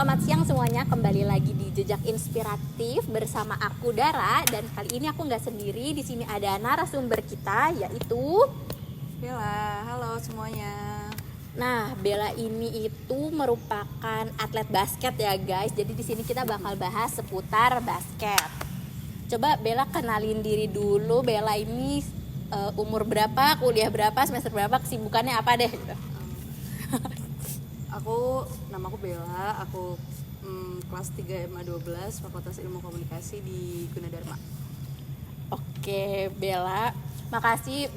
selamat siang semuanya. Kembali lagi di Jejak Inspiratif bersama aku Dara, dan kali ini aku nggak sendiri. Di sini ada narasumber kita yaitu Bella. Halo semuanya. Nah, Bella ini itu merupakan atlet basket ya guys. Jadi di sini kita bakal bahas seputar basket. Coba Bella kenalin diri dulu. Bella ini umur berapa, kuliah berapa, semester berapa, kesibukannya apa deh gitu. Nama aku Bella, aku kelas 3 MA 12 Fakultas Ilmu Komunikasi di Gunadarma. Oke, Bella. Makasih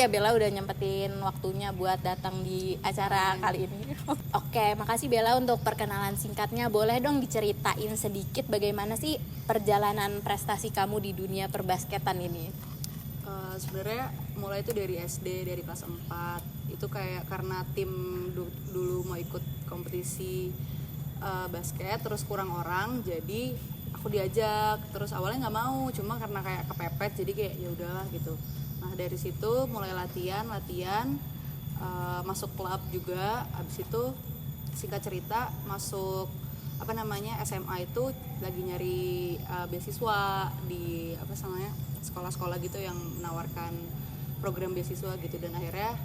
ya Bella udah nyempetin waktunya buat datang di acara kali ini. Oke, makasih Bella untuk perkenalan singkatnya. Boleh dong diceritain sedikit bagaimana sih perjalanan prestasi kamu di dunia perbasketan ini? Sebenarnya mulai itu dari SD, dari kelas 4. Itu kayak karena tim dulu mau ikut kompetisi basket, terus kurang orang, jadi aku diajak. Terus awalnya nggak mau, cuma karena kayak kepepet, jadi kayak ya udahlah gitu. Nah dari situ mulai latihan, masuk klub juga. Abis itu singkat cerita masuk SMA itu lagi nyari beasiswa di sekolah-sekolah gitu yang menawarkan program beasiswa gitu, dan akhirnya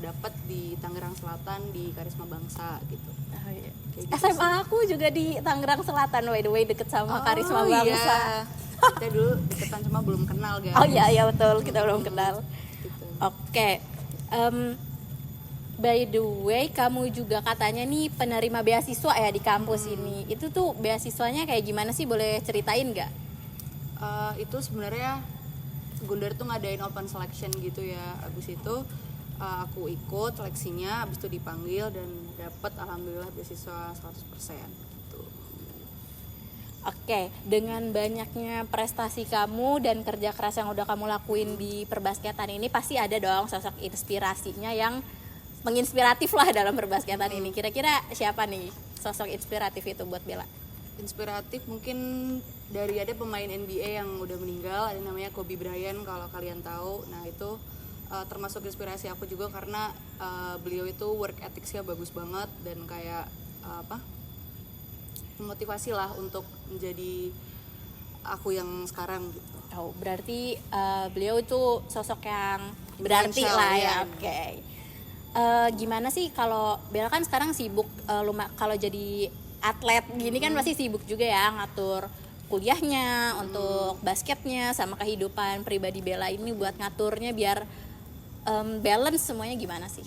dapat di Tangerang Selatan di Karisma Bangsa gitu. Oh, iya. Gitu SMA sih. aku juga di Tangerang Selatan, by the way, deket sama Karisma Bangsa. Iya. Kita dulu deketan cuma belum kenal guys. Oh iya betul, kita belum kenal. Gitu. Oke. By the way, kamu juga katanya nih penerima beasiswa ya di kampus ini. Itu tuh beasiswanya kayak gimana sih? Boleh ceritain nggak? Itu sebenarnya Gundar tuh ngadain open selection gitu ya. Abis itu aku ikut seleksinya, abis itu dipanggil dan dapat alhamdulillah beasiswa 100% gitu. Oke, dengan banyaknya prestasi kamu dan kerja keras yang udah kamu lakuin di perbasketan ini, pasti ada dong sosok inspirasinya yang menginspiratif lah dalam perbasketan ini. Kira-kira siapa nih sosok inspiratif itu buat Bella? Inspiratif mungkin dari ada pemain NBA yang udah meninggal, ada namanya Kobe Bryant kalau kalian tahu. Nah itu termasuk inspirasi aku juga karena beliau itu work ethics-nya bagus banget dan kayak memotivasi lah untuk menjadi aku yang sekarang gitu. Oh, berarti beliau itu sosok yang berarti lah ya. Oke. Gimana sih kalau Bella kan sekarang sibuk kalau jadi atlet gini kan pasti sibuk juga ya ngatur kuliahnya, untuk basketnya, sama kehidupan pribadi Bella ini buat ngaturnya biar balance semuanya gimana sih?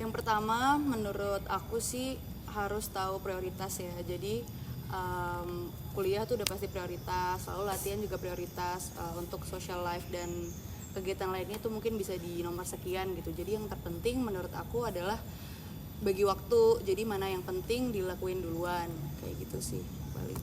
Yang pertama menurut aku sih harus tahu prioritas ya. Jadi kuliah tuh udah pasti prioritas, lalu latihan juga prioritas, untuk social life dan kegiatan lainnya tuh mungkin bisa di nomor sekian gitu. Jadi yang terpenting menurut aku adalah bagi waktu, jadi mana yang penting dilakuin duluan, kayak gitu sih paling.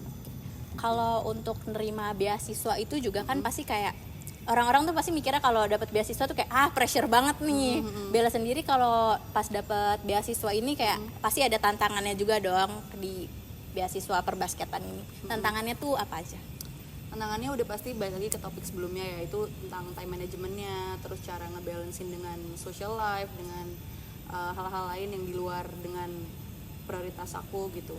Kalau untuk nerima beasiswa itu juga kan pasti kayak orang-orang tuh pasti mikirnya kalau dapat beasiswa tuh kayak pressure banget nih. Bella sendiri kalau pas dapat beasiswa ini kayak pasti ada tantangannya juga dong di beasiswa perbasketan ini. Tantangannya tuh apa aja? Tantangannya udah pasti balik lagi ke topik sebelumnya, yaitu tentang time managementnya, terus cara ngebalancein dengan social life, dengan hal-hal lain yang di luar dengan prioritas aku gitu.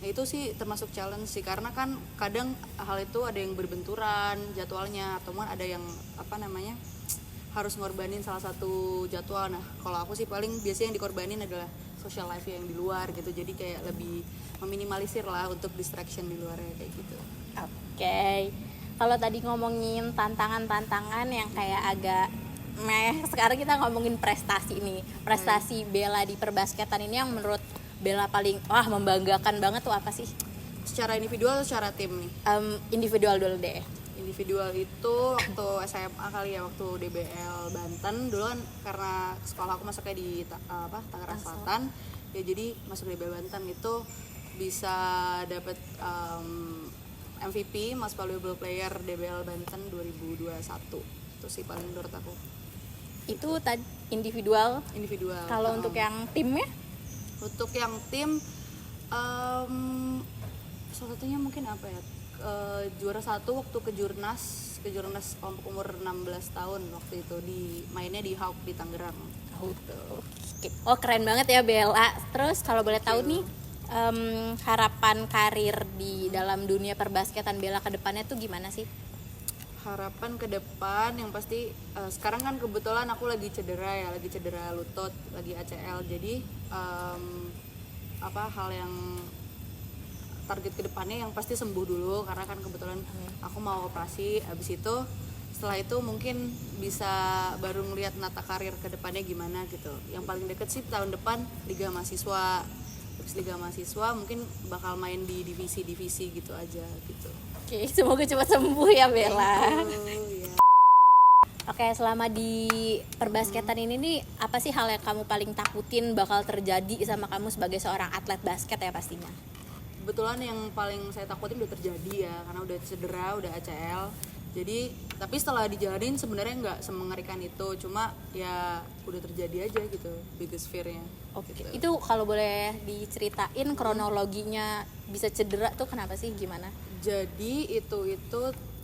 Nah itu sih termasuk challenge sih, karena kan kadang hal itu ada yang berbenturan jadwalnya, atau ada yang harus ngorbanin salah satu jadwal. Nah kalau aku sih paling biasanya yang dikorbanin adalah social life yang di luar gitu, jadi kayak lebih meminimalisir lah untuk distraction di luarnya kayak gitu. Oke. Kalau tadi ngomongin tantangan-tantangan yang kayak agak sekarang kita ngomongin prestasi nih. Prestasi Bella di perbasketan ini yang menurut Bella paling membanggakan banget tuh apa sih? Secara individual atau secara tim nih? Individual dulu deh. Individual itu waktu SMA kali ya, waktu DBL Banten dulu kan, karena sekolah aku masuknya di Tangerang Selatan ya, jadi masuk DBL Banten itu bisa dapat MVP Most Valuable Player DBL Banten 2021. Itu sih paling menurut aku. Itu individual. Kalau untuk yang timnya? Untuk yang tim salah satunya mungkin juara 1 waktu kejurnas kelompok umur 16 tahun waktu itu, mainnya di Hawk di Tangerang. Oh keren banget ya Bella. Terus kalau boleh tahu nih harapan karir di dalam dunia perbasketan Bella ke depannya tuh gimana sih? Harapan ke depan yang pasti sekarang kan kebetulan aku lagi cedera lutut, lagi ACL. Jadi hal yang target ke depannya yang pasti sembuh dulu, karena kan kebetulan aku mau operasi. Habis itu setelah itu mungkin bisa baru ngeliat nata karir ke depannya gimana gitu. Yang paling deket sih tahun depan Liga Mahasiswa. Terus Liga Mahasiswa mungkin bakal main di divisi-divisi gitu aja gitu. Oke, semoga cepat sembuh ya Bella. Ya. Oke, selama di perbasketan ini nih, apa sih hal yang kamu paling takutin bakal terjadi sama kamu sebagai seorang atlet basket ya pastinya? Kebetulan yang paling saya takutin udah terjadi ya, karena udah cedera, udah ACL. Jadi, tapi setelah dijalanin sebenarnya nggak semengerikan itu, cuma ya udah terjadi aja gitu, biggest fear-nya. Oke, gitu. itu kalau boleh diceritain kronologinya bisa cedera tuh kenapa sih, gimana? Jadi itu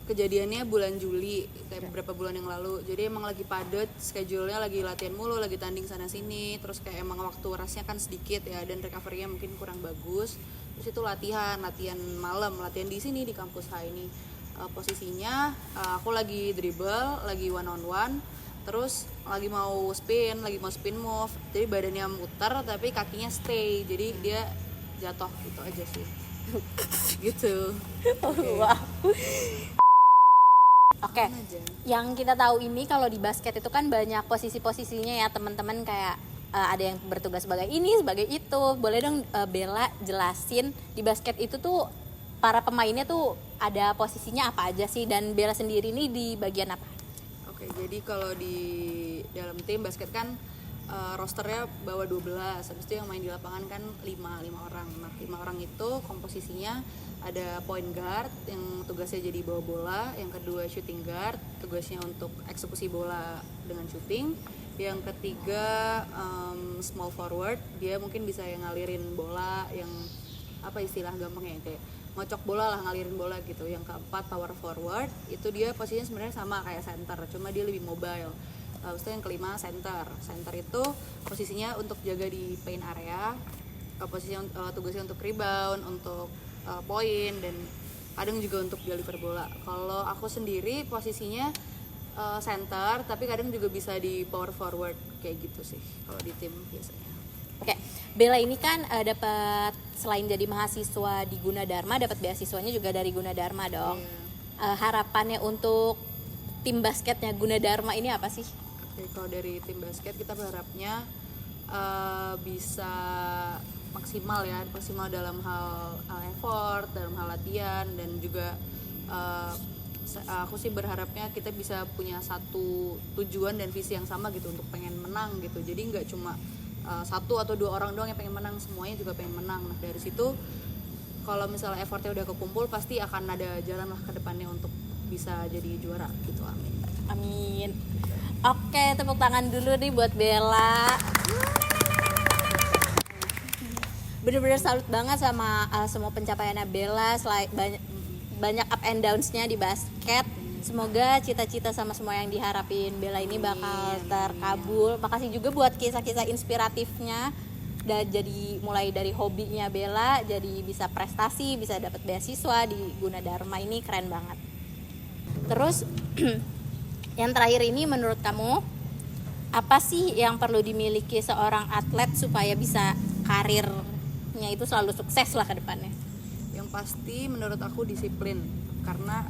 kejadiannya bulan Juli, kayak beberapa bulan yang lalu. Jadi emang lagi padet, schedule-nya lagi latihan mulu, lagi tanding sana sini. Terus kayak emang waktu rasnya kan sedikit ya, dan recovery-nya mungkin kurang bagus. Terus itu latihan malam, latihan di sini di kampus H ini. Posisinya aku lagi dribble, lagi one on one, terus lagi mau spin move. Jadi badannya muter tapi kakinya stay. Jadi dia jatuh gitu aja sih. Gitu. Wow. Oke, yang kita tahu ini kalau di basket itu kan banyak posisi-posisinya ya teman-teman, kayak ada yang bertugas sebagai ini, sebagai itu. Boleh dong Bella jelasin di basket itu tuh para pemainnya tuh ada posisinya apa aja sih, dan Bella sendiri ini di bagian apa? Oke, jadi kalau di dalam tim basket kan rosternya bawa 12, habis itu yang main di lapangan kan 5 orang. Nah, 5 orang itu komposisinya ada point guard yang tugasnya jadi bawa bola, yang kedua shooting guard, tugasnya untuk eksekusi bola dengan shooting, yang ketiga small forward, dia mungkin bisa yang ngalirin bola, yang apa istilah gampangnya kayak ngocok bola lah, ngalirin bola gitu. Yang keempat power forward, itu dia posisinya sebenarnya sama kayak center, cuma dia lebih mobile. Terus yang kelima center itu posisinya untuk jaga di paint area, posisinya tugasnya untuk rebound, untuk poin, dan kadang juga untuk deliver bola. Kalau aku sendiri posisinya center, tapi kadang juga bisa di power forward kayak gitu sih kalau di tim biasanya. Oke, Bella ini kan dapat, selain jadi mahasiswa di Gunadarma, dapat beasiswanya juga dari Gunadarma dong. Harapannya untuk tim basketnya Gunadarma ini apa sih? Oke, kalau dari tim basket kita berharapnya bisa maksimal dalam hal effort, dalam hal latihan, dan juga aku sih berharapnya kita bisa punya satu tujuan dan visi yang sama gitu, untuk pengen menang gitu. Jadi nggak cuma satu atau dua orang doang yang pengen menang, semuanya juga pengen menang. Nah, dari situ kalau misalnya effortnya udah kekumpul, pasti akan ada jalan lah ke depannya untuk bisa jadi juara gitu. Amin. Amin. Oke, tepuk tangan dulu nih buat Bella. Bener-bener salut banget sama semua pencapaiannya Bella, banyak up and downs-nya di basket. Semoga cita-cita sama semua yang diharapin Bella ini bakal terkabul. Makasih juga buat kisah-kisah inspiratifnya. Dan jadi mulai dari hobinya Bella jadi bisa prestasi, bisa dapat beasiswa di Gunadarma, ini keren banget. Terus yang terakhir ini, menurut kamu apa sih yang perlu dimiliki seorang atlet supaya bisa karirnya itu selalu sukses lah ke depannya? Yang pasti menurut aku disiplin, karena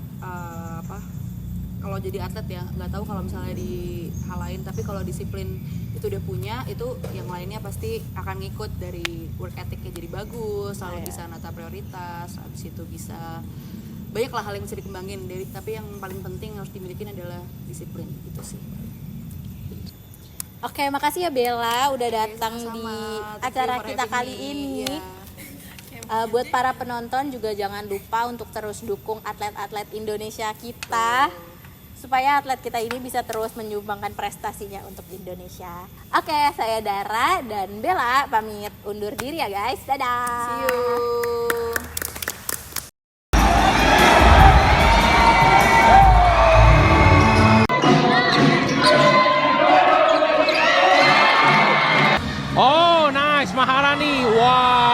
kalau jadi atlet ya nggak tahu kalau misalnya di hal lain, tapi kalau disiplin itu udah punya, itu yang lainnya pasti akan ngikut. Dari work ethicnya jadi bagus, selalu bisa nata prioritas, habis itu bisa banyak lah hal yang bisa dikembangin. Tapi yang paling penting harus dimiliki adalah disiplin, gitu sih. Oke, makasih ya Bella udah datang di acara kita kali ini. Buat para penonton juga jangan lupa untuk terus dukung atlet-atlet Indonesia kita, supaya atlet kita ini bisa terus menyumbangkan prestasinya untuk Indonesia. Oke, saya Dara dan Bella pamit undur diri ya guys. Dadah. See you. Oh, nice Maharani. Wow.